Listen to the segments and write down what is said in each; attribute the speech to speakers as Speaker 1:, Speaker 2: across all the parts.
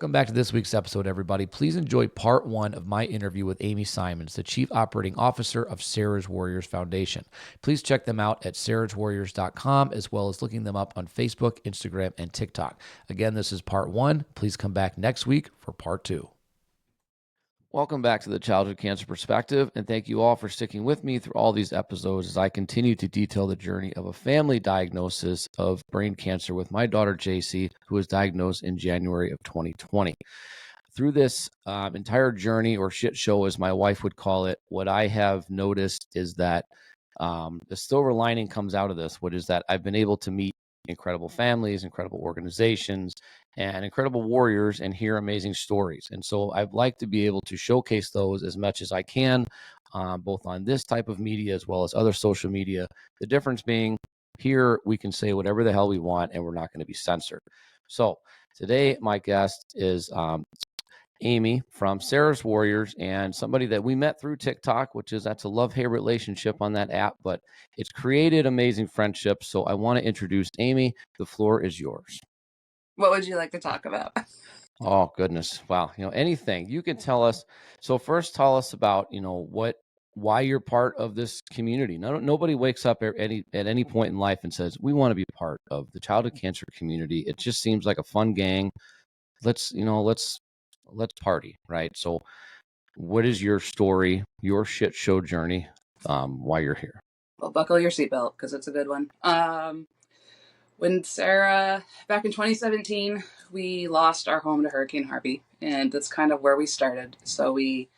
Speaker 1: Welcome back to this week's episode, everybody. Please enjoy part 1 of my interview with Aimee Simons, the Chief Operating Officer of Sarah's Warriors Foundation. Please check them out at sarahswarriors.com, as well as looking them up on Facebook, Instagram, and TikTok. Again, this is part 1. Please come back next week for part 2. Welcome back to the Childhood Cancer Perspective, and thank you all for sticking with me through all these episodes as I continue to detail the journey of a family diagnosis of brain cancer with my daughter, JC, who was diagnosed in January of 2020. Through this entire journey, or shit show as my wife would call it, what I have noticed is that the silver lining comes out of this, which is that I've been able to meet incredible families, incredible organizations, and incredible warriors, and hear amazing stories. And so I'd like to be able to showcase those as much as I can, both on this type of media as well as other social media. The difference being, here we can say whatever the hell we want and we're not going to be censored. So today my guest is Aimee from Sarah's Warriors, and somebody that we met through TikTok, that's a love-hate relationship on that app, but it's created amazing friendships. So I want to introduce Aimee. The floor is yours.
Speaker 2: What would you like to talk about?
Speaker 1: Oh, goodness. Wow. Anything you can tell us. So first tell us about, why you're part of this community. Nobody wakes up at any point in life and says, we want to be part of the childhood cancer community. It just seems like a fun gang. Let's party, right? So what is your story, your shit show journey, why you're here?
Speaker 2: Well, buckle your seatbelt because it's a good one. When Sarah, back in 2017, we lost our home to Hurricane Harvey, and that's kind of where we started. So we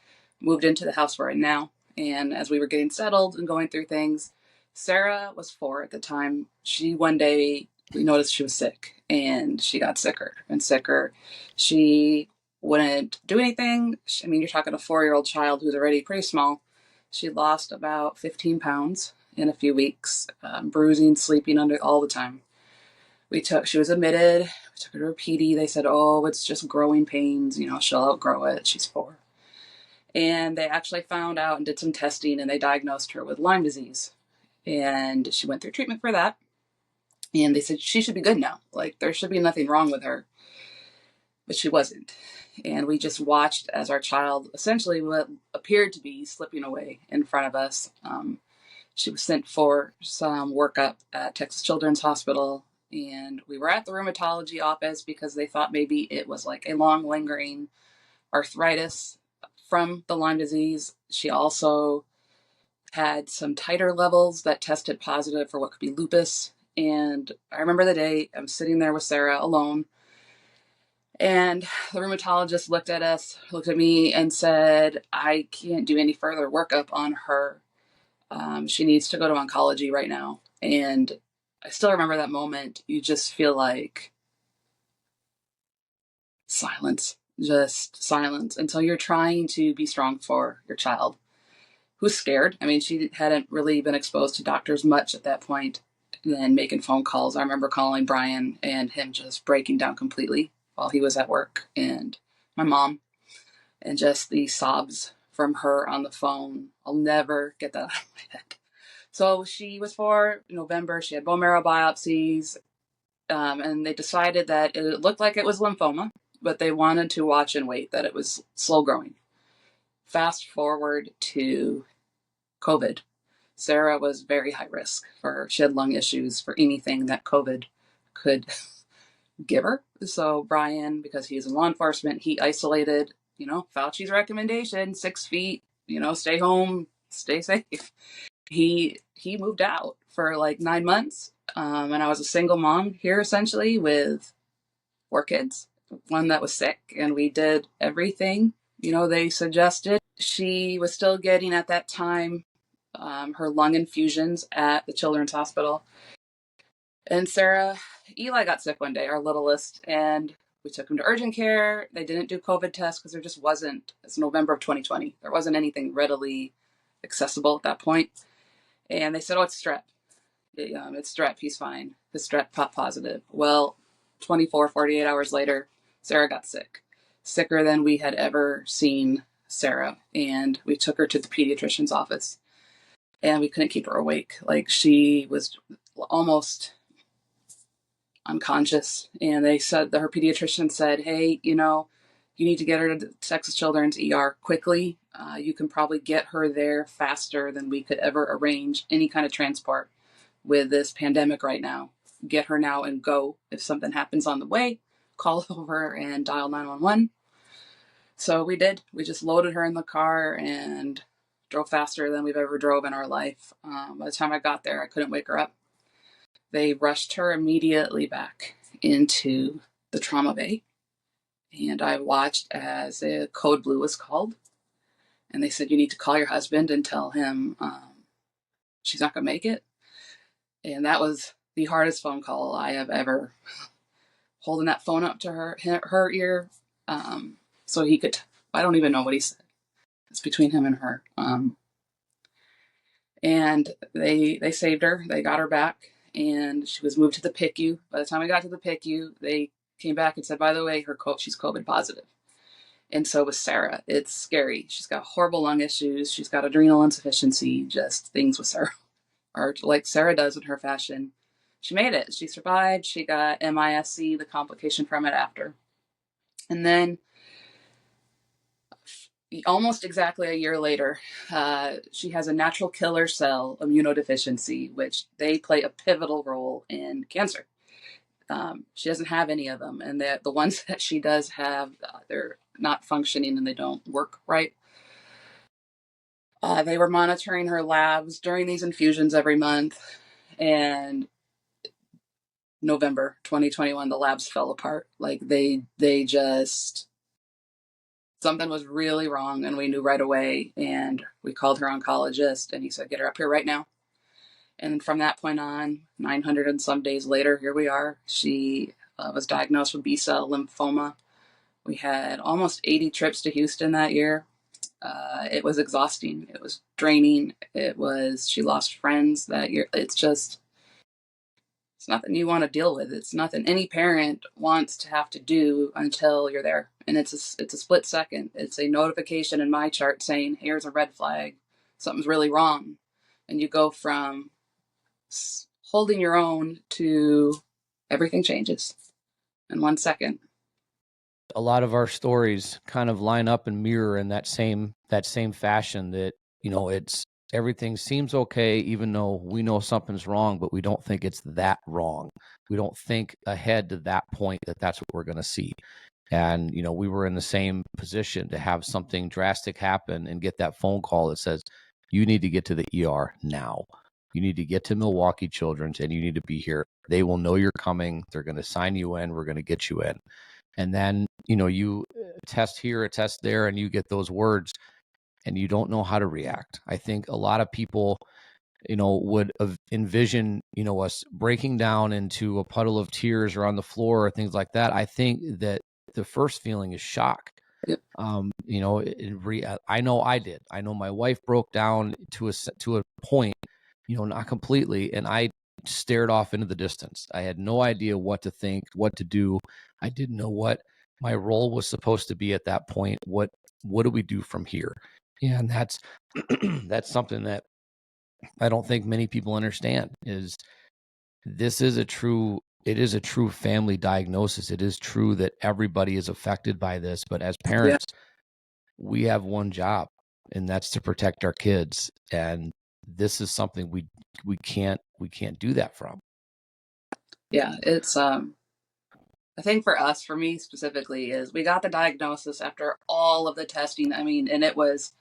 Speaker 2: moved into the house we're in now, and as we were getting settled and going through things, Sarah was 4 at the time. One day, we noticed she was sick, and she got sicker and sicker. She wouldn't do anything. I mean, you're talking a 4-year-old child who's already pretty small. She lost about 15 pounds in a few weeks, bruising, sleeping under all the time. She was admitted, we took her to a PD. They said, oh, it's just growing pains. She'll outgrow it. She's 4. And they actually found out and did some testing, and they diagnosed her with Lyme disease. And she went through treatment for that. And they said she should be good now. Like, there should be nothing wrong with her. But she wasn't. And we just watched as our child, essentially what appeared to be slipping away in front of us. She was sent for some workup at Texas Children's Hospital. And we were at the rheumatology office because they thought maybe it was like a long lingering arthritis from the Lyme disease. She also had some titer levels that tested positive for what could be lupus. And I remember the day I'm sitting there with Sarah alone, and the rheumatologist looked at me and said, I can't do any further workup on her. She needs to go to oncology right now. And I still remember that moment. You just feel like silence, just silence, until you're trying to be strong for your child who's scared. I mean, she hadn't really been exposed to doctors much at that point. And then making phone calls. I remember calling Brian and him just breaking down completely while he was at work, and my mom, and just the sobs from her on the phone. I'll never get that out of my head. So she was 4 in November. She had bone marrow biopsies, and they decided that it looked like it was lymphoma, but they wanted to watch and wait, that it was slow growing. Fast forward to COVID. Sarah was very high risk she had lung issues, for anything that COVID could give her. So Brian, because he's in law enforcement, he isolated, Fauci's recommendation, 6 feet, stay home, stay safe. He moved out for like 9 months. And I was a single mom here, essentially, with 4 kids, one that was sick, and we did everything, they suggested. She was still getting, at that time, her lung infusions at the Children's Hospital. And Eli got sick one day, our littlest, and we took him to urgent care. They didn't do COVID tests because there just wasn't. It's November of 2020. There wasn't anything readily accessible at that point. And they said, oh, it's strep. It's strep. He's fine. The strep popped positive. Well, 48 hours later, Sarah got sick. Sicker than we had ever seen Sarah. And we took her to the pediatrician's office. And we couldn't keep her awake. Like, she was almost unconscious. And they said, her pediatrician said, hey, You need to get her to Texas Children's ER quickly. You can probably get her there faster than we could ever arrange any kind of transport with this pandemic right now. Get her now and go. If something happens on the way, call over and dial 911. So we did. We just loaded her in the car and drove faster than we've ever drove in our life. By the time I got there, I couldn't wake her up. They rushed her immediately back into the trauma bay. And I watched as a code blue was called. And they said, you need to call your husband and tell him she's not going to make it. And that was the hardest phone call I have ever, holding that phone up to her ear so he could, I don't even know what he said. It's between him and her. And they saved her. They got her back, and she was moved to the PICU. By the time we got to the PICU, they came back and said, by the way, she's COVID positive. And so was Sarah. It's scary. She's got horrible lung issues. She's got adrenal insufficiency, just things with Sarah, or like Sarah does in her fashion. She made it. She survived. She got MISC, the complication from it after. And then almost exactly a year later, she has a natural killer cell immunodeficiency, which they play a pivotal role in cancer. She doesn't have any of them, and the ones that she does have, they're not functioning and they don't work right. They were monitoring her labs during these infusions every month, and November 2021, the labs fell apart. Like they just, something was really wrong, and we knew right away. And we called her oncologist, and he said, "Get her up here right now." And from that point on, 900 and some days later, here we are. She was diagnosed with B-cell lymphoma. We had almost 80 trips to Houston that year. It was exhausting. It was draining. She lost friends that year. It's nothing you want to deal with. It's nothing any parent wants to have to do until you're there. And it's a split second. It's a notification in my chart saying, here's a red flag. Something's really wrong. And you go from holding your own to everything changes in 1 second.
Speaker 1: A lot of our stories kind of line up and mirror in that same fashion, that, it's everything seems okay, even though we know something's wrong, but we don't think it's that wrong. We don't think ahead to that point that that's what we're going to see. And, we were in the same position to have something drastic happen and get that phone call that says, you need to get to the ER now. You need to get to Milwaukee Children's and you need to be here. They will know you're coming. They're going to sign you in. We're going to get you in. And then, you test here, a test there, and you get those words and you don't know how to react. I think a lot of people, would envision, us breaking down into a puddle of tears or on the floor or things like that. I think that the first feeling is shock.
Speaker 2: Yep.
Speaker 1: I know I did. I know my wife broke down to a point, not completely. And I stared off into the distance. I had no idea what to think, what to do. I didn't know what my role was supposed to be at that point. What do we do from here? And that's something that I don't think many people understand. Is this is a true family diagnosis. It is true that everybody is affected by this, but as parents, we have one job, and that's to protect our kids. And this is something we can't do that from.
Speaker 2: Yeah, it's I think for me specifically, is we got the diagnosis after all of the testing. I mean, and it was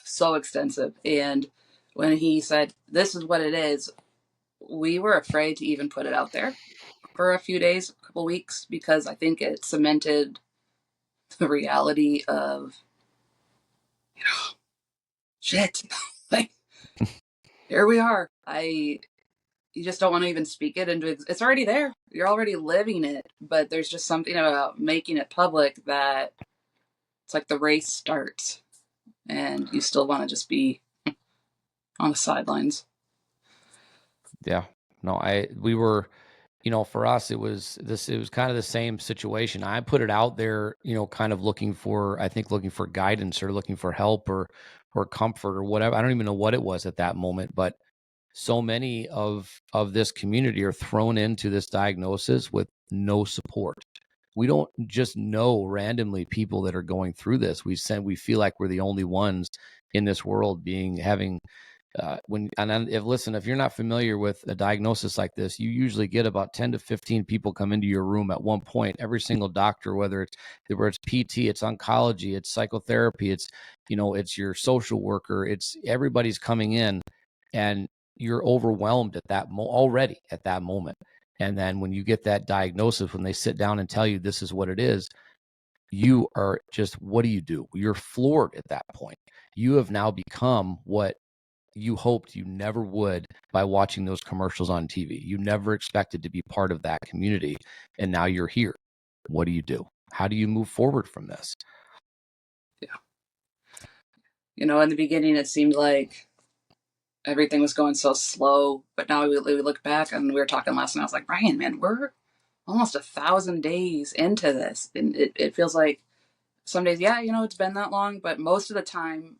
Speaker 2: so extensive. And when he said, this is what it is, we were afraid to even put it out there for a few days, a couple weeks, because I think it cemented the reality of, shit, like, here we are. You just don't want to even speak it into it's already there. You're already living it, but there's just something about making it public that it's like the race starts and you still want to just be on the sidelines.
Speaker 1: Yeah. No, we were, for us, it was kind of the same situation. I put it out there, kind of looking for guidance or looking for help or comfort or whatever. I don't even know what it was at that moment, but so many of this community are thrown into this diagnosis with no support, we don't just know randomly people that are going through this. We feel like we're the only ones in this world having if you're not familiar with a diagnosis like this, you usually get about 10 to 15 people come into your room at one point. Every single doctor, whether it's PT, it's oncology, it's psychotherapy, it's your social worker, it's everybody's coming in, and you're overwhelmed already at that moment. And then when you get that diagnosis, when they sit down and tell you this is what it is, you are just, what do you do? You're floored at that point. You have now become what you hoped you never would by watching those commercials on TV. You never expected to be part of that community, and now you're here. What do you do? How do you move forward from this?
Speaker 2: Yeah. In the beginning, it seemed like everything was going so slow, but now we look back, and we were talking last night. I was like, Brian, man, we're almost 1,000 days into this, and it feels like some days, yeah, it's been that long, but most of the time,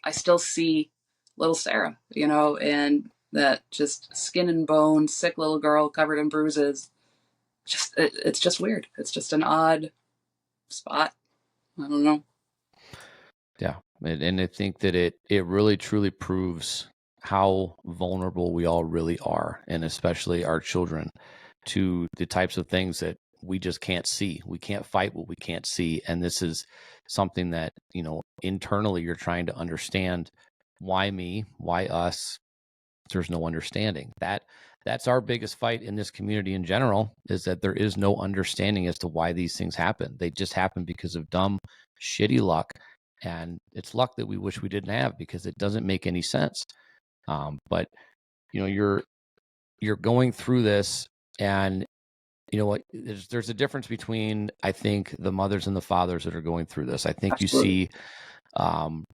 Speaker 2: I still see little Sarah, and that just skin and bone, sick little girl covered in bruises. It's just weird. It's just an odd spot. I don't know.
Speaker 1: Yeah, and I think that it really truly proves how vulnerable we all really are, and especially our children, to the types of things that we just can't see. We can't fight what we can't see, and this is something that internally you're trying to understand. Why me? Why us? There's no understanding. That's our biggest fight in this community in general, is that there is no understanding as to why these things happen. They just happen because of dumb, shitty luck. And it's luck that we wish we didn't have, because it doesn't make any sense. But you're going through this, and you know what? There's a difference between, I think, the mothers and the fathers that are going through this. I think
Speaker 2: Absolutely.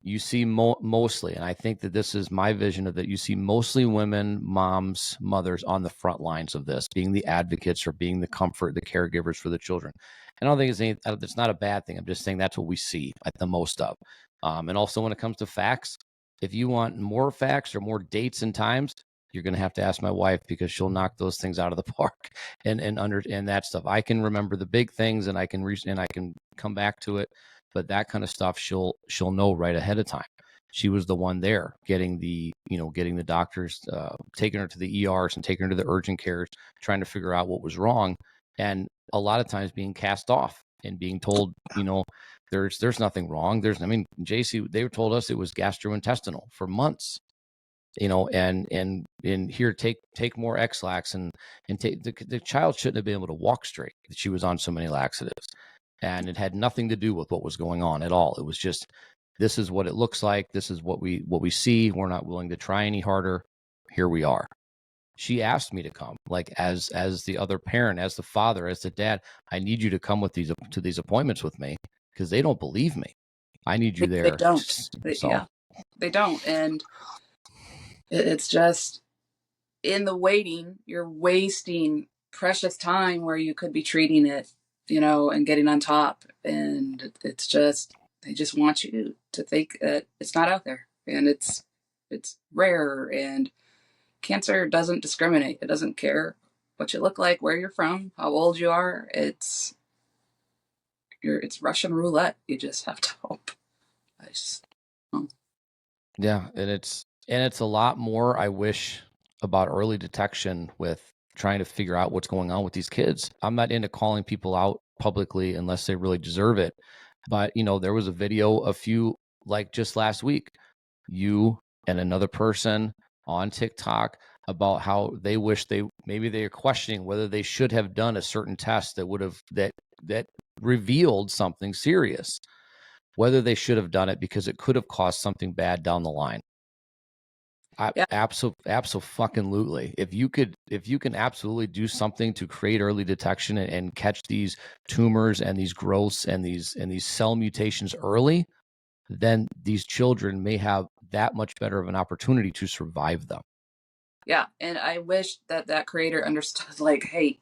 Speaker 1: you see mostly, and I think that this is my vision of that. You see mostly women, moms, mothers on the front lines of this, being the advocates or being the comfort, the caregivers for the children. I don't think it's not a bad thing. I'm just saying that's what we see at the most of. And also when it comes to facts, if you want more facts or more dates and times, you're going to have to ask my wife, because she'll knock those things out of the park and that stuff. I can remember the big things, and I can come back to it, but that kind of stuff she'll know right ahead of time. She was the one there getting the doctors, taking her to the ERs and taking her to the urgent cares, trying to figure out what was wrong, and a lot of times being cast off and being told, there's nothing wrong. JC, they told us it was gastrointestinal for months, and here, take more X-Lax, and take the child shouldn't have been able to walk straight. She was on so many laxatives, and it had nothing to do with what was going on at all. It was just, this is what it looks like. This is what we see. We're not willing to try any harder. Here we are. She asked me to come, like, as the other parent, as the father, as the dad. I need you to come to these appointments with me, because they don't believe me. I need you
Speaker 2: They
Speaker 1: there.
Speaker 2: don't.
Speaker 1: So
Speaker 2: They don't. And it's just, in the waiting, you're wasting precious time where you could be treating it, and getting on top. And it's just, they just want you to think that it's not out there, and it's rare, and cancer doesn't discriminate. It doesn't care what you look like, where you're from, how old you are. It's Russian roulette. You just have to hope. I just, oh.
Speaker 1: yeah, and it's a lot more, I wish, about early detection with trying to figure out what's going on with these kids. I'm not into calling people out publicly unless they really deserve it. But, there was a video like just last week, you and another person on TikTok, about how they wish maybe they are questioning whether they should have done a certain test that revealed something serious, whether they should have done it because it could have caused something bad down the line.
Speaker 2: Yeah,
Speaker 1: Absolutely. If you can absolutely do something to create early detection and catch these tumors and these growths and these cell mutations early, then these children may have that much better of an opportunity to survive them.
Speaker 2: yeah. And I wish that creator understood, like, hey,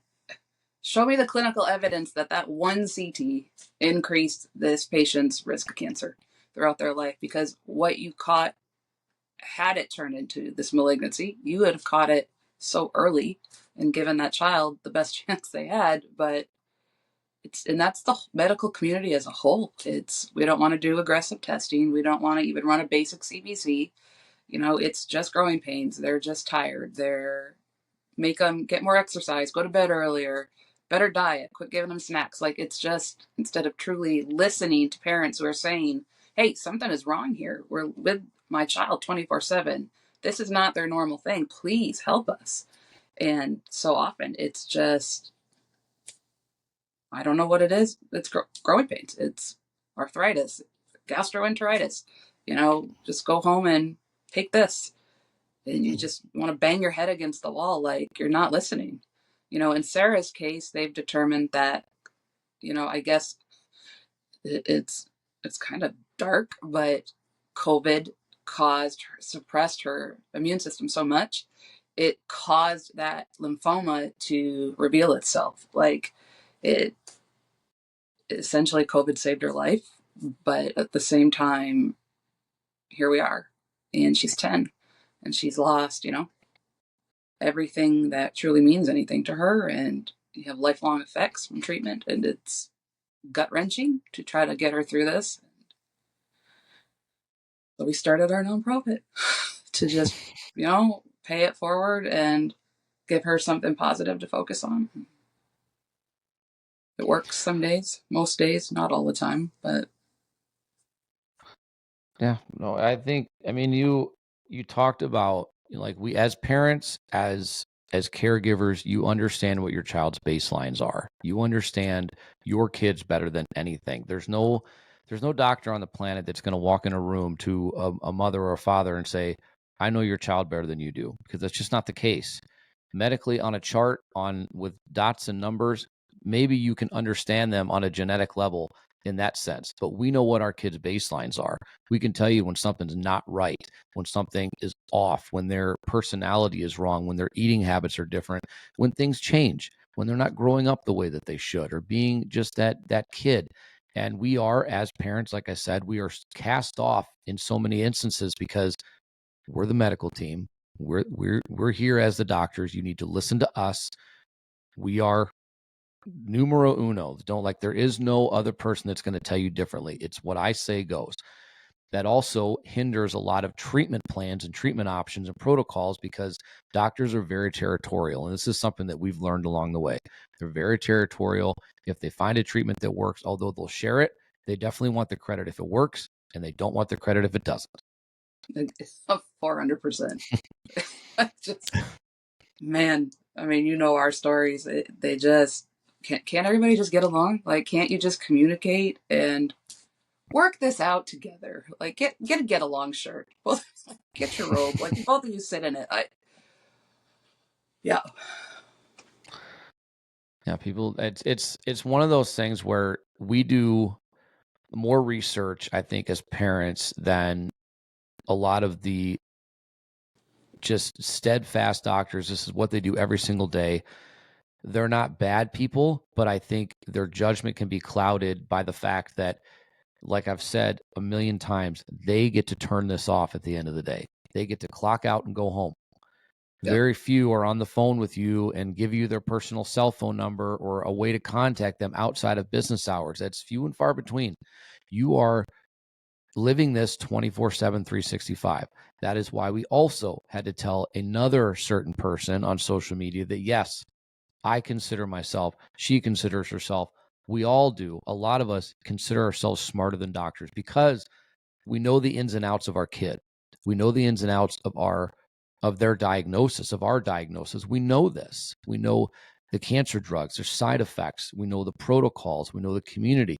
Speaker 2: show me the clinical evidence that one CT increased this patient's risk of cancer throughout their life. Because what you caught, had it turned into this malignancy, you would have caught it so early and given that child the best chance they had. But and that's the medical community as a whole. We don't want to do aggressive testing. We don't want to even run a basic CBC. It's just growing pains. They're just tired. Make them get more exercise, go to bed earlier, better diet, quit giving them snacks. Like, it's just, instead of truly listening to parents who are saying, hey, something is wrong here. We're with my child 24/7. This is not their normal thing. Please help us. And so often it's just, I don't know what it is. It's growing pains. It's arthritis, gastroenteritis. Just go home and take this. And you just want to bang your head against the wall like you're not listening. In Sarah's case, they've determined that, I guess it's kind of dark, but COVID suppressed her immune system so much, it caused that lymphoma to reveal itself. Like, it essentially, COVID saved her life, but at the same time, here we are, and she's 10, and she's lost, everything that truly means anything to her, and you have lifelong effects from treatment, and it's gut wrenching to try to get her through this. So we started our nonprofit to just, pay it forward and give her something positive to focus on. It works some days, most days, not all the time, but
Speaker 1: Yeah, no, I mean, you talked about, like, we as parents, as caregivers, you understand what your child's baselines are. You understand your kids better than anything. There's no doctor on the planet that's going to walk in a room to a mother or a father and say, I know your child better than you do, because that's just not the case. Medically, on a chart, on with dots and numbers, maybe you can understand them on a genetic level in that sense, but we know what our kids' baselines are. We can tell you when something's not right, when something is off, when their personality is wrong, when their eating habits are different, when things change, when they're not growing up the way that they should, or being just that kid. And we are, as parents, like I said, we are cast off in so many instances because we're the medical team. We're here as the doctors. You need to listen to us. We are numero uno. There is no other person that's going to tell you differently. It's what I say goes. That also hinders a lot of treatment plans and treatment options and protocols, because doctors are very territorial. And this is something that we've learned along the way. They're very territorial. If they find a treatment that works, although they'll share it, they definitely want the credit if it works, and they don't want the credit if it doesn't.
Speaker 2: 400%. Just, man, I mean, our stories. They just can't everybody just get along? Like, can't you just communicate and work this out together? Like, get a get along shirt. Both get your robe. Like, both of you sit in it. Yeah.
Speaker 1: Yeah, people, it's one of those things where we do more research, I think, as parents than a lot of the just steadfast doctors. This is what they do every single day. They're not bad people, but I think their judgment can be clouded by the fact that, like I've said a million times, they get to turn this off at the end of the day. They get to clock out and go home.
Speaker 2: Yep.
Speaker 1: Very few are on the phone with you and give you their personal cell phone number or a way to contact them outside of business hours. That's few and far between. You are living this 24/7, 365. That is why we also had to tell another certain person on social media that, yes, I consider myself, she considers herself, we all do. A lot of us consider ourselves smarter than doctors because we know the ins and outs of our kid. We know the ins and outs of their diagnosis, of our diagnosis. We know this. We know the cancer drugs, their side effects. We know the protocols. We know the community.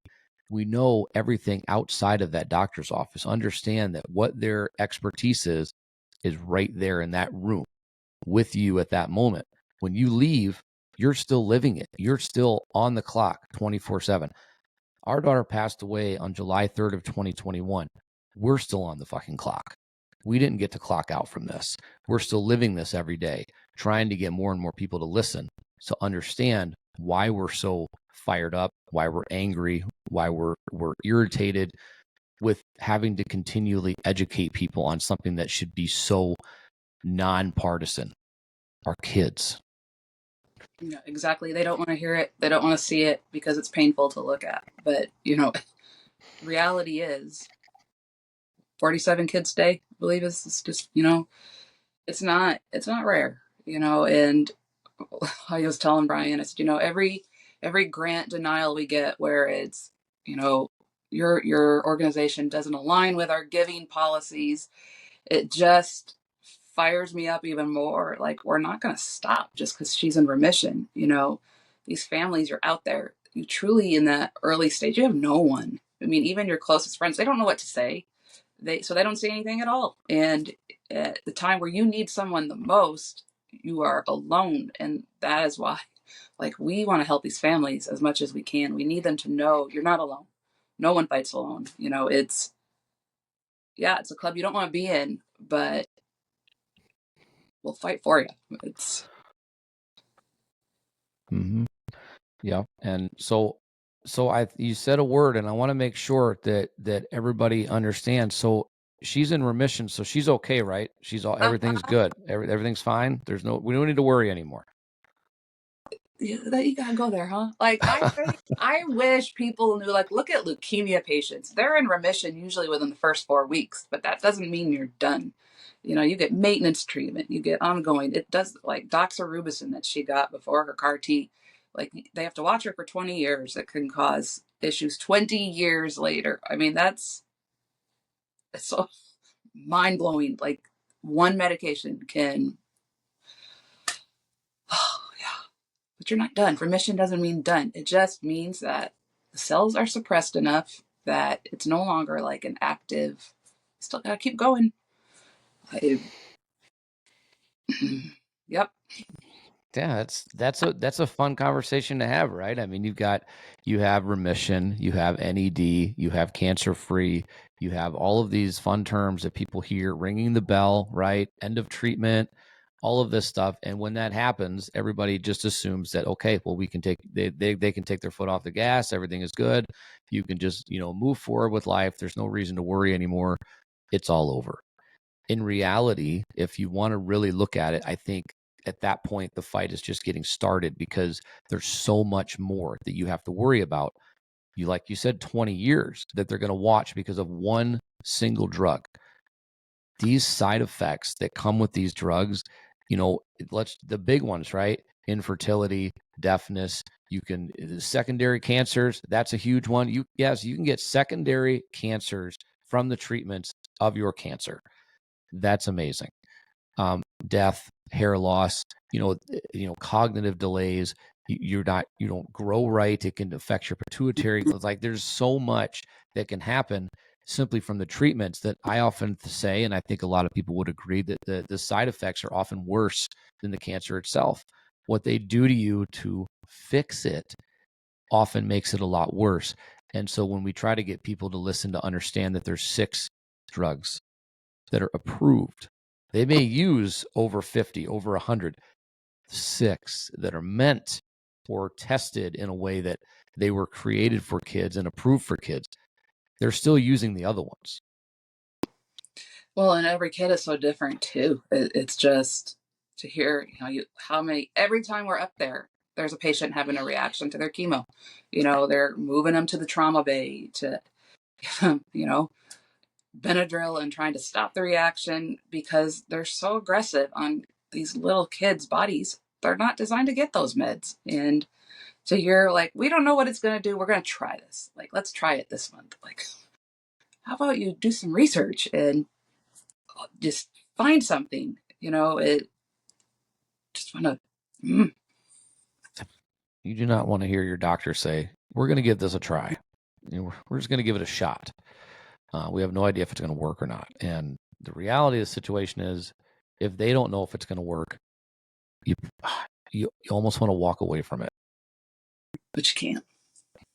Speaker 1: We know everything outside of that doctor's office. Understand that what their expertise is right there in that room with you at that moment. When you leave, you're still living it. You're still on the clock 24/7. Our daughter passed away on July 3rd of 2021. We're still on the fucking clock. We didn't get to clock out from this. We're still living this every day, trying to get more and more people to listen, to understand why we're so fired up, why we're angry, why we're irritated with having to continually educate people on something that should be so nonpartisan. Our kids.
Speaker 2: Yeah, exactly. They don't want to hear it. They don't want to see it because it's painful to look at. But, reality is 47 kids a day, I believe is just, it's not rare, and I was telling Brian, I said, every grant denial we get where it's, you know, your organization doesn't align with our giving policies, it just fires me up even more. Like, we're not going to stop just because she's in remission. These families are out there. You truly, in that early stage, you have no one. I mean, even your closest friends, they don't know what to say. They don't say anything at all. And at the time where you need someone the most, you are alone. And that is why, like, we want to help these families as much as we can. We need them to know you're not alone. No one fights alone. It's a club you don't want to be in, but we'll fight for you. It's
Speaker 1: Mm-hmm. Yeah. And so you said a word, and I want to make sure that everybody understands. So she's in remission, so she's okay, right? Everything's good. Everything's fine. We don't need to worry anymore.
Speaker 2: that you gotta go there, huh? Like, I wish people knew. Like, look at leukemia patients; they're in remission usually within the first 4 weeks, but that doesn't mean you're done. You get maintenance treatment, you get ongoing. It does, like doxorubicin that she got before her CAR T. Like, they have to watch her for 20 years. It can cause issues 20 years later. I mean, it's so mind blowing. Like, one medication can. Oh, yeah. But you're not done. Remission doesn't mean done. It just means that the cells are suppressed enough that it's no longer like an active. Still gotta keep going. I, yep.
Speaker 1: Yeah, that's a fun conversation to have, right? I mean, you have remission, you have NED, you have cancer free, you have all of these fun terms that people hear, ringing the bell, right? End of treatment, all of this stuff. And when that happens, everybody just assumes that, okay, well, we can they can take their foot off the gas, everything is good. You can just, move forward with life. There's no reason to worry anymore. It's all over. In reality, if you want to really look at it, I think at that point, the fight is just getting started because there's so much more that you have to worry about. Like you said, 20 years that they're going to watch because of one single drug. These side effects that come with these drugs, the big ones, right? Infertility, deafness, secondary cancers, that's a huge one. You can get secondary cancers from the treatments of your cancer. That's amazing. Death, hair loss, cognitive delays. You don't grow right. It can affect your pituitary. Like, there's so much that can happen simply from the treatments that I often say, and I think a lot of people would agree that the side effects are often worse than the cancer itself. What they do to you to fix it often makes it a lot worse. And so when we try to get people to listen, to understand that there's 6 drugs that are approved. They may use over 50, over 100, 6 that are meant or tested in a way that they were created for kids and approved for kids. They're still using the other ones.
Speaker 2: Well, and every kid is so different too. It's just to hear, how many, every time we're up there, there's a patient having a reaction to their chemo. They're moving them to the trauma bay to, Benadryl and trying to stop the reaction because they're so aggressive on these little kids' bodies. They're not designed to get those meds. And to hear, like, we don't know what it's going to do. We're going to try this. Like, let's try it this month. Like, how about you do some research and just find something? It just want to.
Speaker 1: You do not want to hear your doctor say, we're going to give this a try. We're just going to give it a shot. We have no idea if it's going to work or not. And the reality of the situation is, if they don't know if it's going to work, you almost want to walk away from it.
Speaker 2: But you can't.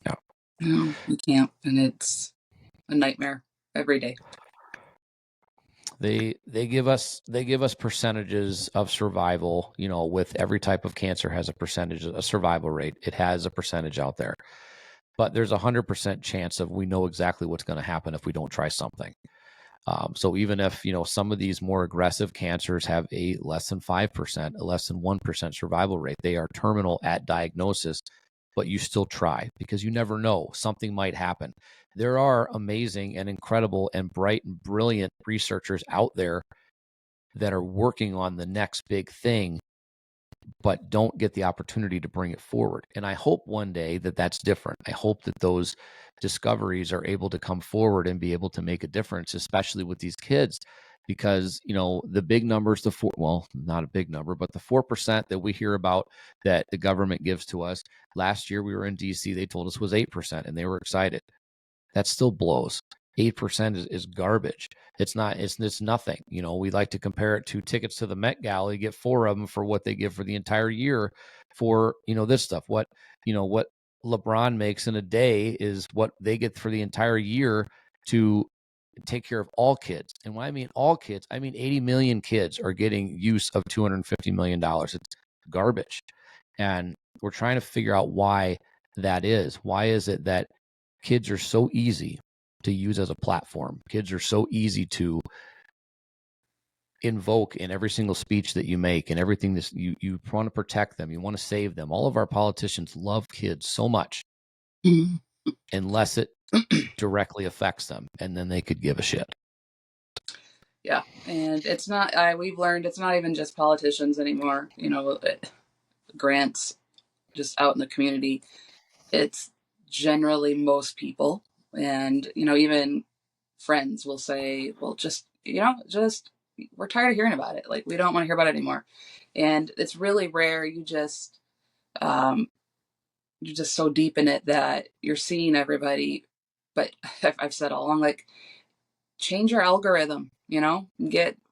Speaker 1: No.
Speaker 2: No, you can't. And it's a nightmare every day.
Speaker 1: They give us percentages of survival. With every type of cancer has a survival rate. It has a percentage out there, but there's 100% chance of we know exactly what's going to happen if we don't try something. So even if, some of these more aggressive cancers have a less than 5%, a less than 1% survival rate, they are terminal at diagnosis, but you still try because you never know. Something might happen. There are amazing and incredible and bright and brilliant researchers out there that are working on the next big thing, but don't get the opportunity to bring it forward. And I hope one day that that's different. I hope that those discoveries are able to come forward and be able to make a difference, especially with these kids, because, the big numbers, well, not a big number, but the 4% that we hear about that the government gives to us. Last year we were in DC, they told us was 8% and they were excited. That still blows. 8% is garbage. It's not, it's nothing. We like to compare it to tickets to the Met Gala. You get 4 of them for what they give for the entire year for, this stuff. What LeBron makes in a day is what they get for the entire year to take care of all kids. And when I mean all kids, I mean 80 million kids are getting use of $250 million. It's garbage. And we're trying to figure out why that is. Why is it that kids are so easy to use as a platform? Kids are so easy to invoke in every single speech that you make and everything that you want to protect them. You want to save them. All of our politicians love kids so much unless it directly affects them, and then they could give a shit.
Speaker 2: Yeah. And it's not, we've learned it's not even just politicians anymore, grants just out in the community. It's generally most people. And, even friends will say, well, just, we're tired of hearing about it. Like, we don't want to hear about it anymore. And it's really rare. You're just so deep in it that you're seeing everybody. But I've said all along, like, change your algorithm,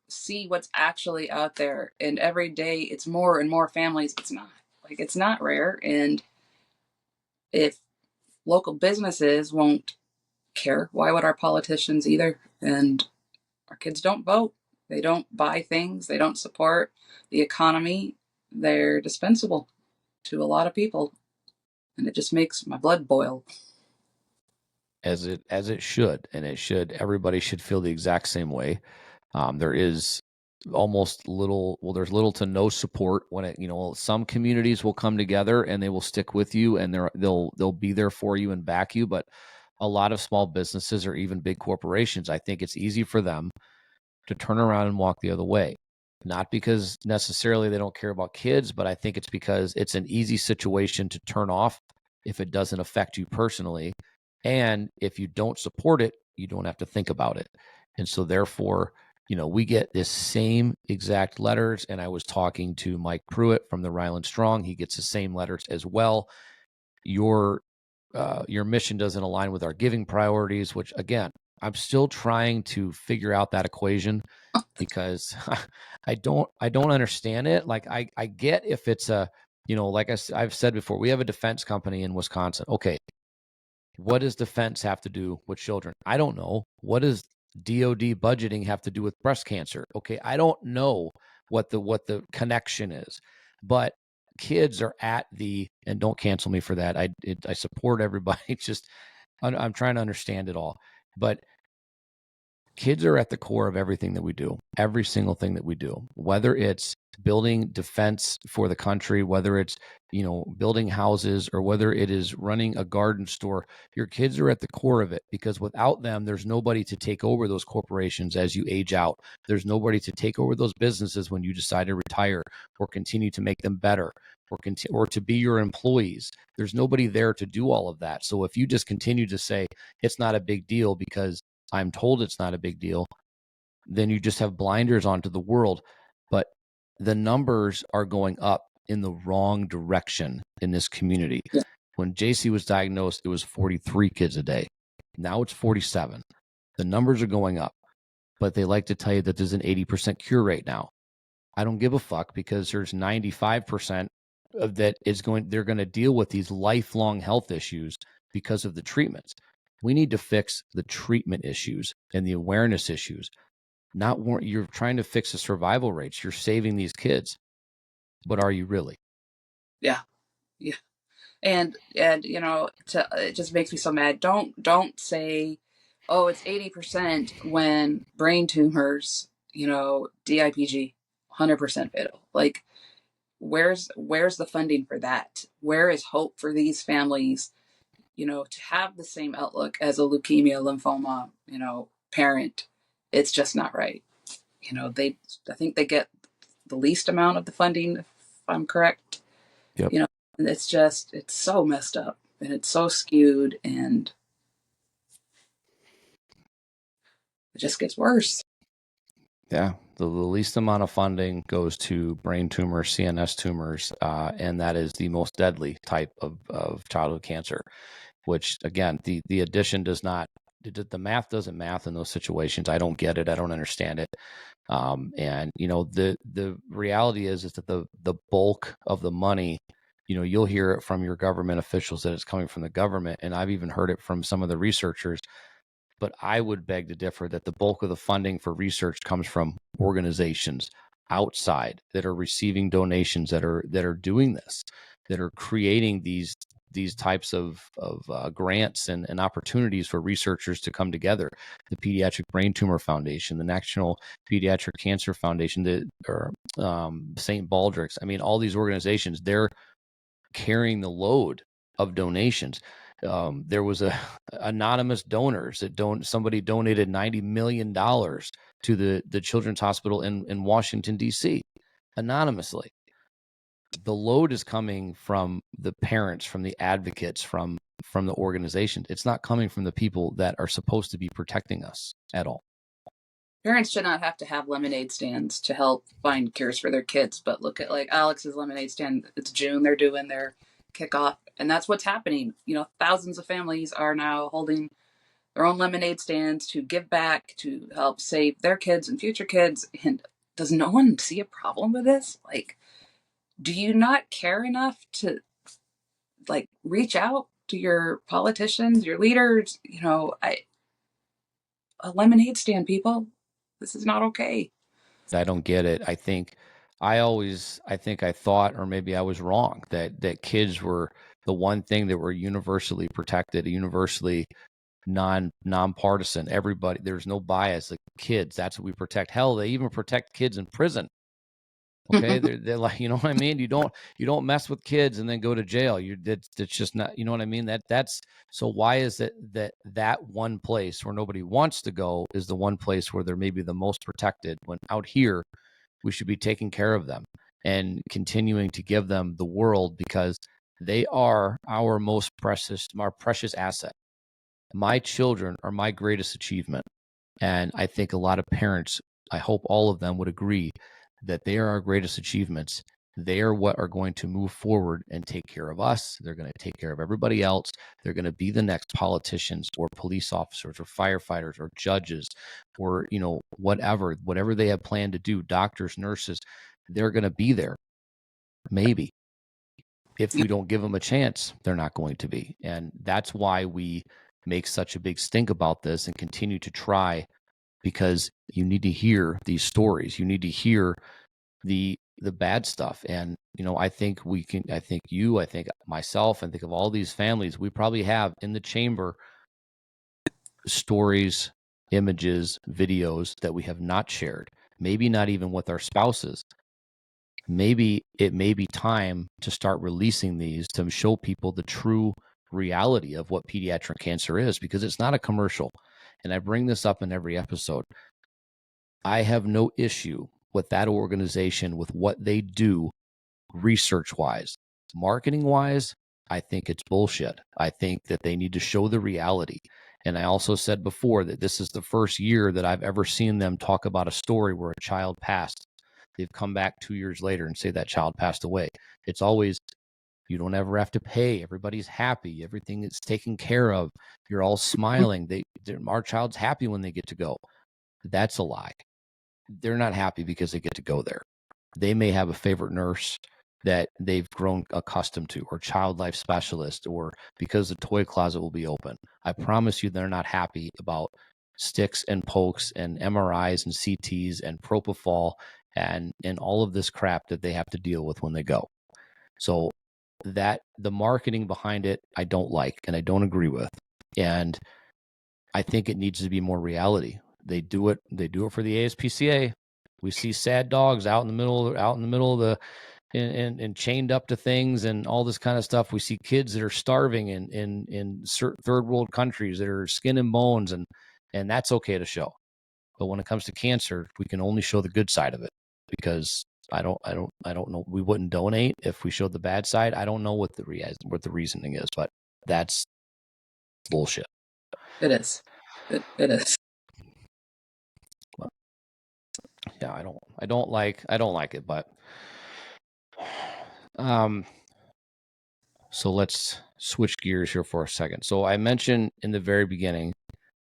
Speaker 2: see what's actually out there. And every day it's more and more families. It's not rare. And if local businesses won't care, why would our politicians either? And our kids don't vote. They don't buy things. They don't support the economy. They're dispensable to a lot of people. And it just makes my blood boil.
Speaker 1: As it should, and it should. Everybody should feel the exact same way. There is there's little to no support when some communities will come together and they will stick with you and they'll be there for you and back you. But a lot of small businesses or even big corporations, I think it's easy for them to turn around and walk the other way. Not because necessarily they don't care about kids, but I think it's because it's an easy situation to turn off if it doesn't affect you personally. And if you don't support it, you don't have to think about it. And so therefore, we get this same exact letters. And I was talking to Mike Pruitt from the Ryland Strong. He gets the same letters as well. Your mission doesn't align with our giving priorities, which again, I'm still trying to figure out that equation because I don't understand it. Like I get if it's like I've said before, we have a defense company in Wisconsin. Okay, what does defense have to do with children? I don't know. What does DOD budgeting have to do with breast cancer? Okay, I don't know what the connection is, but kids are and don't cancel me for that. I support everybody. Just I'm trying to understand it all, but kids are at the core of everything that we do, every single thing that we do, whether it's building defense for the country, whether it's, building houses, or whether it is running a garden store. Your kids are at the core of it because without them, there's nobody to take over those corporations as you age out. There's nobody to take over those businesses when you decide to retire or continue to make them better or to be your employees. There's nobody there to do all of that. So if you just continue to say it's not a big deal because I'm told it's not a big deal, then you just have blinders onto the world. But the numbers are going up in the wrong direction in this community.
Speaker 2: Yeah.
Speaker 1: When JC was diagnosed, it was 43 kids a day. Now it's 47. The numbers are going up, but they like to tell you that there's an 80% cure rate now. I don't give a fuck because there's 95% of that they're going to deal with these lifelong health issues because of the treatments. We need to fix the treatment issues and the awareness issues. You're trying to fix the survival rates. You're saving these kids, but are you really?
Speaker 2: Yeah. Yeah. And it just makes me so mad. Don't say Oh, it's 80% when brain tumors, DIPG, 100% fatal. Like, where's the funding for that? Where is hope for these families, to have the same outlook as a leukemia, lymphoma, parent? It's just not right. I think they get the least amount of the funding, if I'm correct.
Speaker 1: Yep.
Speaker 2: And it's so messed up and it's so skewed, and it just gets worse.
Speaker 1: Yeah, the least amount of funding goes to brain tumors, CNS tumors, and that is the most deadly type of childhood cancer. Which again, the addition does not, the math doesn't math in those situations. I don't get it. I don't understand it. And the reality is that the bulk of the money, you'll hear it from your government officials that it's coming from the government, and I've even heard it from some of the researchers. But I would beg to differ that the bulk of the funding for research comes from organizations outside that are receiving donations, that are doing this, that are creating these types of grants and opportunities for researchers to come together. The Pediatric Brain Tumor Foundation, the National Pediatric Cancer Foundation, or St. Baldrick's. I mean, all these organizations, they're carrying the load of donations. There was anonymous donors that somebody donated $90 million to the Children's Hospital in Washington, D.C. anonymously. The load is coming from the parents, from the advocates, from the organizations. It's not coming from the people that are supposed to be protecting us at all.
Speaker 2: Parents should not have to have lemonade stands to help find cures for their kids, but look at like Alex's lemonade stand. It's June, they're doing their kickoff, and that's what's happening. Thousands of families are now holding their own lemonade stands to give back, to help save their kids and future kids. And does no one see a problem with this? Like, do you not care enough to like reach out to your politicians, your leaders? A lemonade stand, people. This is not okay.
Speaker 1: I don't get it. I think I thought, or maybe I was wrong, that kids were the one thing that were universally protected, universally nonpartisan. Everybody, there's no bias. Like kids, that's what we protect. Hell, they even protect kids in prison. Okay, they're like, you know what I mean. You don't mess with kids and then go to jail. That's just not, you know what I mean. That's so. Why is it that one place where nobody wants to go is the one place where they're maybe the most protected? When out here, we should be taking care of them and continuing to give them the world, because they are our precious asset. My children are my greatest achievement. And I think a lot of parents, I hope all of them would agree that they are our greatest achievements. They are what are going to move forward and take care of us. They're going to take care of everybody else. They're going to be the next politicians or police officers or firefighters or judges or, whatever they have planned to do, doctors, nurses, they're going to be there. Maybe. If we don't give them a chance, they're not going to be. And that's why we make such a big stink about this and continue to try, because you need to hear these stories. You need to hear the bad stuff. And, I think I think myself, I think of all these families, we probably have in the chamber stories, images, videos that we have not shared, maybe not even with our spouses. Maybe it may be time to start releasing these to show people the true reality of what pediatric cancer is, because it's not a commercial. And I bring this up in every episode. I have no issue with that organization, with what they do research wise. Marketing wise, I think it's bullshit. I think that they need to show the reality. And I also said before that this is the first year that I've ever seen them talk about a story where a child passed. They've come back 2 years later and say that child passed away. It's always, you don't ever have to pay. Everybody's happy. Everything is taken care of. You're all smiling. Our child's happy when they get to go. That's a lie. They're not happy because they get to go there. They may have a favorite nurse that they've grown accustomed to, or child life specialist, or because the toy closet will be open. I promise you they're not happy about sticks and pokes and MRIs and CTs and propofol and all of this crap that they have to deal with when they go. So that the marketing behind it, I don't like and I don't agree with. And I think it needs to be more reality. They do it for the ASPCA. We see sad dogs out in the middle of the and chained up to things and all this kind of stuff. We see kids that are starving in certain third world countries that are skin and bones, and that's okay to show. But when it comes to cancer, we can only show the good side of it, because I don't know. We wouldn't donate if we showed the bad side. I don't know what the reasoning is, but that's bullshit.
Speaker 2: It is. It is.
Speaker 1: Yeah, I don't like it, but so let's switch gears here for a second. So I mentioned in the very beginning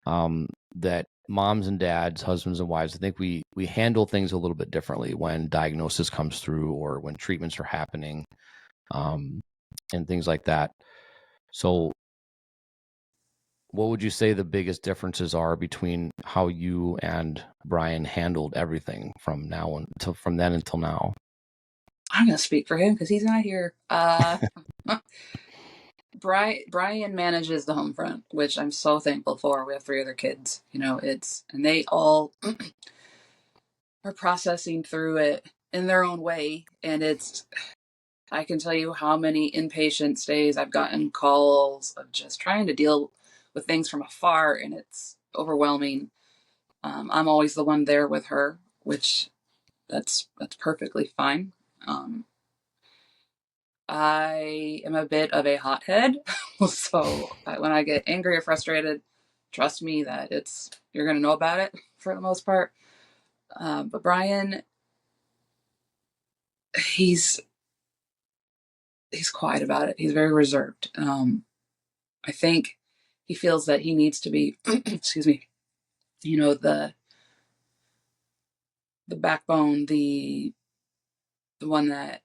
Speaker 1: that moms and dads, husbands and wives, I think we handle things a little bit differently when diagnosis comes through or when treatments are happening, and things like that. So what would you say the biggest differences are between how you and Brian handled everything from then until now?
Speaker 2: I'm going to speak for him because he's not here. Brian manages the home front, which I'm so thankful for. We have 3 other kids, and they all are processing through it in their own way. And I can tell you how many inpatient stays I've gotten calls of just trying to deal with things from afar, and it's overwhelming. I'm always the one there with her, which that's perfectly fine. I am a bit of a hothead, so when I get angry or frustrated, trust me that you're going to know about it for the most part. But Brian, he's quiet about it. He's very reserved. I think he feels that he needs to be, excuse me, the backbone, the one that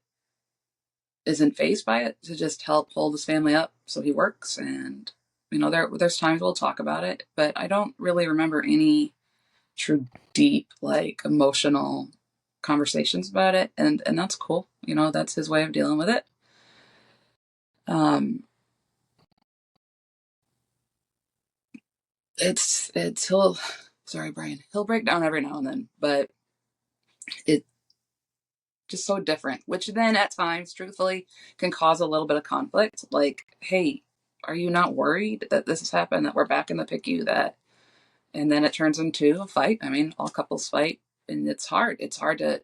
Speaker 2: isn't phased by it, to just help hold his family up. So he works, and there's times we'll talk about it, but I don't really remember any true deep, like, emotional conversations about it, and that's cool. That's his way of dealing with it. It's sorry, Brian, he'll break down every now and then, but it just so different, which then at times, truthfully, can cause a little bit of conflict. Like, hey, are you not worried that this has happened, that we're back in the PICU, and then it turns into a fight? I mean, all couples fight, and it's hard. It's hard to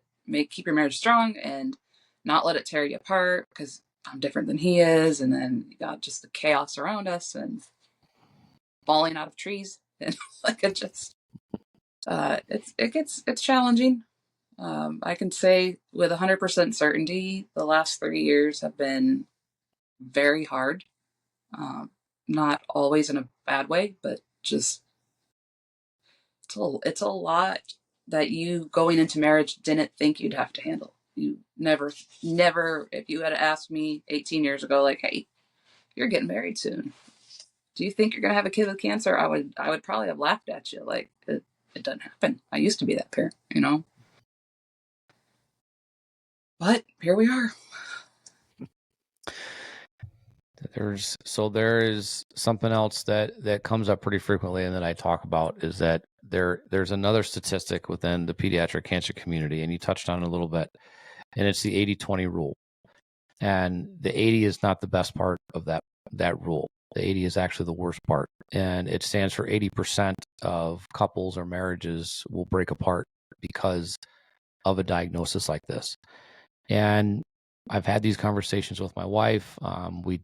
Speaker 2: keep your marriage strong and not let it tear you apart, because I'm different than he is, and then you got just the chaos around us and falling out of trees, and like it's challenging. I can say with 100% certainty, the last 3 years have been very hard. Not always in a bad way, but just it's a lot that you, going into marriage, didn't think you'd have to handle. You never, if you had asked me 18 years ago, like, hey, you're getting married soon, do you think you're going to have a kid with cancer? I would probably have laughed at you. Like, it doesn't happen. I used to be that parent, but here we are.
Speaker 1: There is something else that comes up pretty frequently and that I talk about, is that there's another statistic within the pediatric cancer community, and you touched on it a little bit, and it's the 80-20 rule. And the 80 is not the best part of that rule. The 80 is actually the worst part, and it stands for 80% of couples or marriages will break apart because of a diagnosis like this. And I've had these conversations with my wife. We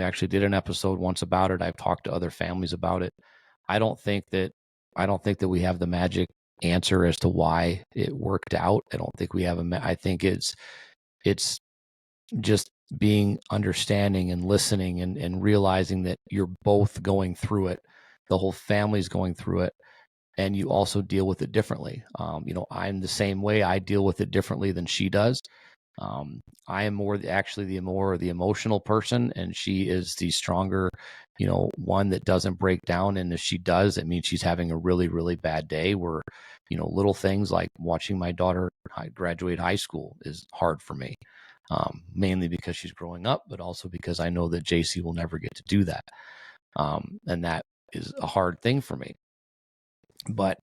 Speaker 1: actually did an episode once about it. I've talked to other families about it. I don't think that we have the magic answer as to why it worked out. I don't think we have I think it's just being understanding and listening and realizing that you're both going through it. The whole family's going through it, and you also deal with it differently. I'm the same way. I deal with it differently than she does. I am the emotional person, and she is the stronger, one that doesn't break down. And if she does, it means she's having a really, really bad day, where, little things like watching my daughter graduate high school is hard for me, mainly because she's growing up, but also because I know that JC will never get to do that. And that is a hard thing for me. But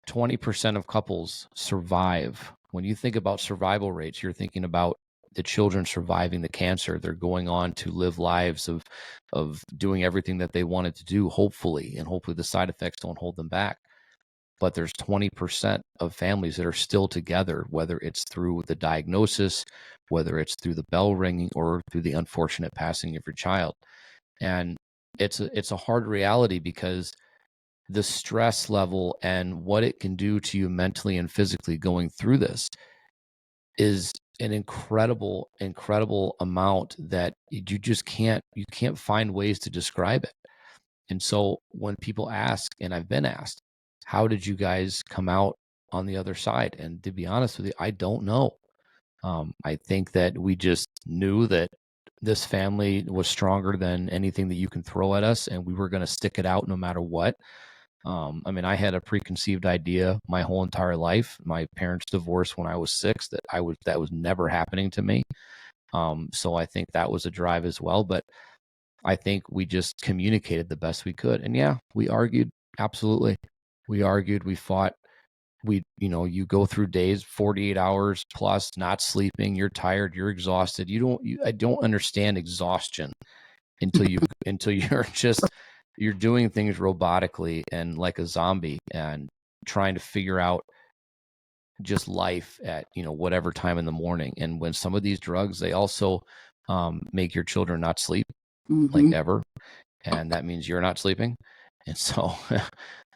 Speaker 1: 20% of couples survive. When you think about survival rates, you're thinking about the children surviving the cancer. They're going on to live lives of doing everything that they wanted to do, hopefully, and hopefully the side effects don't hold them back. But there's 20% of families that are still together, whether it's through the diagnosis, whether it's through the bell ringing, or through the unfortunate passing of your child. And it's a hard reality, because the stress level and what it can do to you mentally and physically going through this is an incredible amount that you can't find ways to describe it. And so when people ask, and I've been asked, how did you guys come out on the other side? And to be honest with you, I don't know. I think that we just knew that this family was stronger than anything that you can throw at us, and we were going to stick it out no matter what. I mean, I had a preconceived idea my whole entire life. My parents divorced when I was 6. That was never happening to me. So I think that was a drive as well. But I think we just communicated the best we could. And yeah, we argued. Absolutely. We argued, we fought. You go through days, 48 hours plus not sleeping. You're tired. You're exhausted. I don't understand exhaustion until you're doing things robotically and like a zombie, and trying to figure out just life at, whatever time in the morning. And when some of these drugs, they also make your children not sleep, like ever. And that means you're not sleeping. And so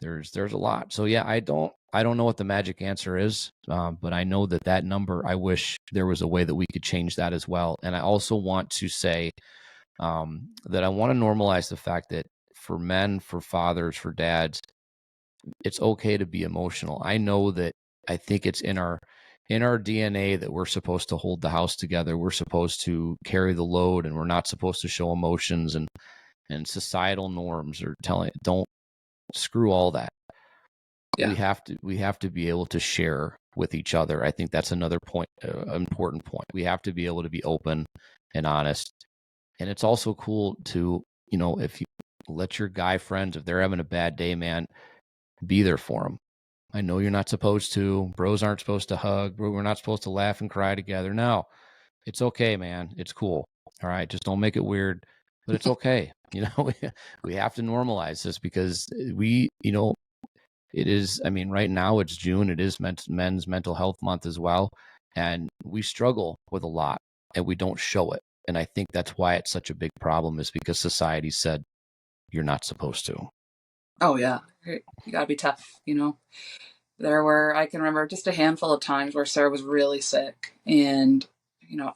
Speaker 1: there's a lot. So yeah, I don't know what the magic answer is, but I know that number, I wish there was a way that we could change that as well. And I also want to say that I want to normalize the fact that for men, for fathers, for dads, it's okay to be emotional. I know that, I think it's in our DNA that we're supposed to hold the house together. We're supposed to carry the load, and we're not supposed to show emotions, and societal norms are telling, don't screw all that.
Speaker 2: Yeah.
Speaker 1: We have to be able to share with each other. I think that's another point, important point. We have to be able to be open and honest. And it's also cool to, if you let your guy friends, if they're having a bad day, man, be there for them. I know you're not supposed to. Bros aren't supposed to hug. We're not supposed to laugh and cry together. No, it's okay, man. It's cool. All right. Just don't make it weird, but it's okay. We have to normalize this, because it is, I mean, right now it's June. It is men's mental health month as well. And we struggle with a lot, and we don't show it. And I think that's why it's such a big problem, is because society said you're not supposed to.
Speaker 2: Oh yeah. You gotta be tough, There were, I can remember just a handful of times where Sarah was really sick, and,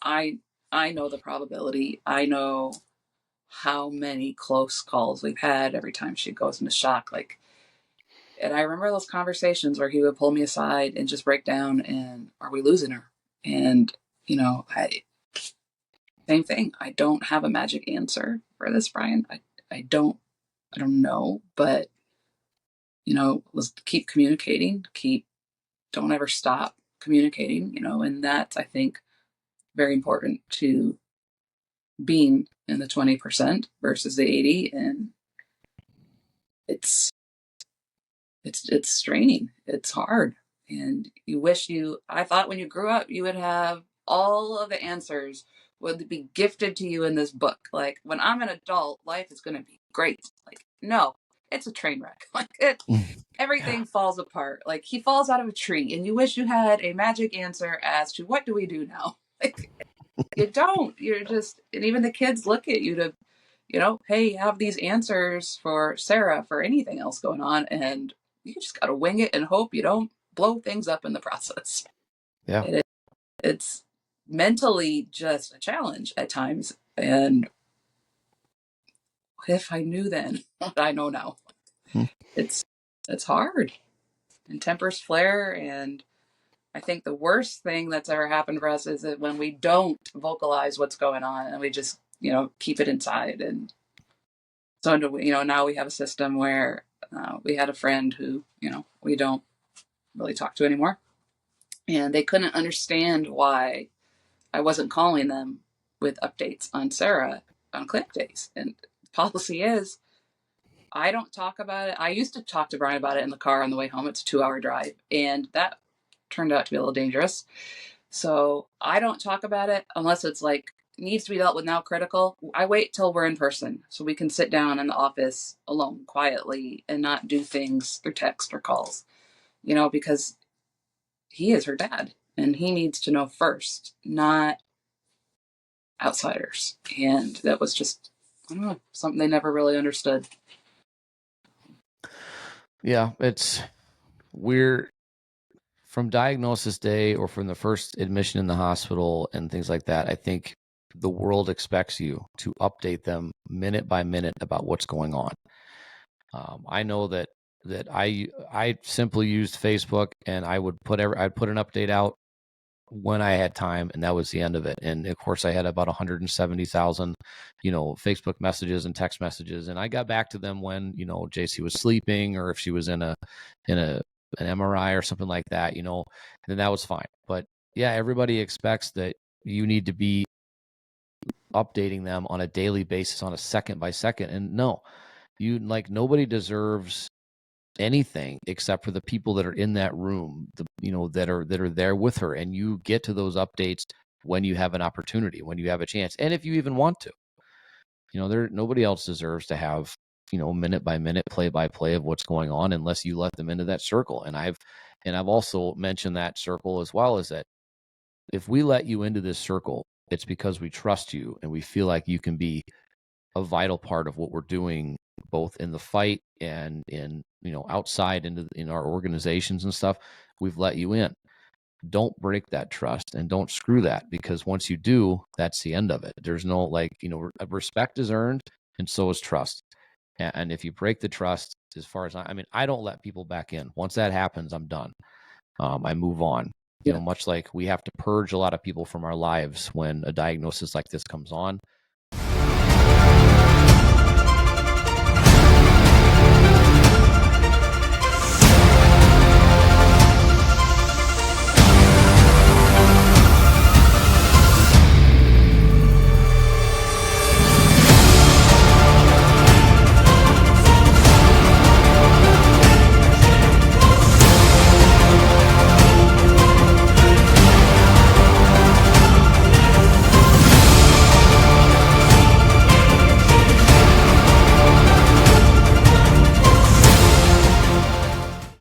Speaker 2: I know the probability. I know how many close calls we've had every time she goes into shock. And I remember those conversations where he would pull me aside and just break down, and are we losing her? And, same thing. I don't have a magic answer for this, Brian. I don't know, but, let's keep communicating, don't ever stop communicating, and that's, I think, very important to being in the 20% versus the 80. And it's straining. It's hard. And I thought when you grew up, you would have all of the answers would be gifted to you in this book. Like, when I'm an adult, life is going to be great. Like, no, it's a train wreck. Everything falls apart. Like, he falls out of a tree, and you wish you had a magic answer as to what do we do now? Like, you don't. You're just, and even the kids look at you to, hey, you have these answers for Sarah for anything else going on, and you just got to wing it and hope you don't blow things up in the process.
Speaker 1: Yeah.
Speaker 2: It's mentally just a challenge at times. And if I knew then what I know now, it's hard, and tempers flare. And I think the worst thing that's ever happened for us is that when we don't vocalize what's going on, and we just, keep it inside. And so, now we have a system where we had a friend who, we don't really talk to anymore. And they couldn't understand why I wasn't calling them with updates on Sarah on clinic days. And the policy is, I don't talk about it. I used to talk to Brian about it in the car on the way home. It's a 2-hour drive, and that turned out to be a little dangerous. So I don't talk about it unless it's like needs to be dealt with now, critical. I wait till we're in person so we can sit down in the office alone quietly and not do things through text or calls, because he is her dad and he needs to know first, not outsiders. And that was just, I don't know, something they never really understood.
Speaker 1: Yeah, we're from diagnosis day or from the first admission in the hospital and things like that. I think the world expects you to update them minute by minute about what's going on. I know that I simply used Facebook, and I'd put an update out when I had time, and that was the end of it. And of course, I had about 170,000, Facebook messages and text messages, and I got back to them when JC was sleeping, or if she was in an MRI or something like that, and then that was fine. But yeah, everybody expects that you need to be updating them on a daily basis, on a second by second, and no, nobody deserves anything except for the people that are in that room, that are there with her, and you get to those updates when you have an opportunity, when you have a chance, and if you even want to. Nobody else deserves to have minute by minute, play by play of what's going on, unless you let them into that circle. And I've also mentioned that circle as well, is that if we let you into this circle, it's because we trust you and we feel like you can be a vital part of what we're doing, both in the fight and in outside in our organizations and stuff. We've let you in. Don't break that trust and don't screw that, because once you do, that's the end of it. There's no respect is earned, and so is trust. And if you break the trust, as far as I don't let people back in. Once that happens, I'm done. I move on.
Speaker 2: Yeah.
Speaker 1: Much like we have to purge a lot of people from our lives when a diagnosis like this comes on.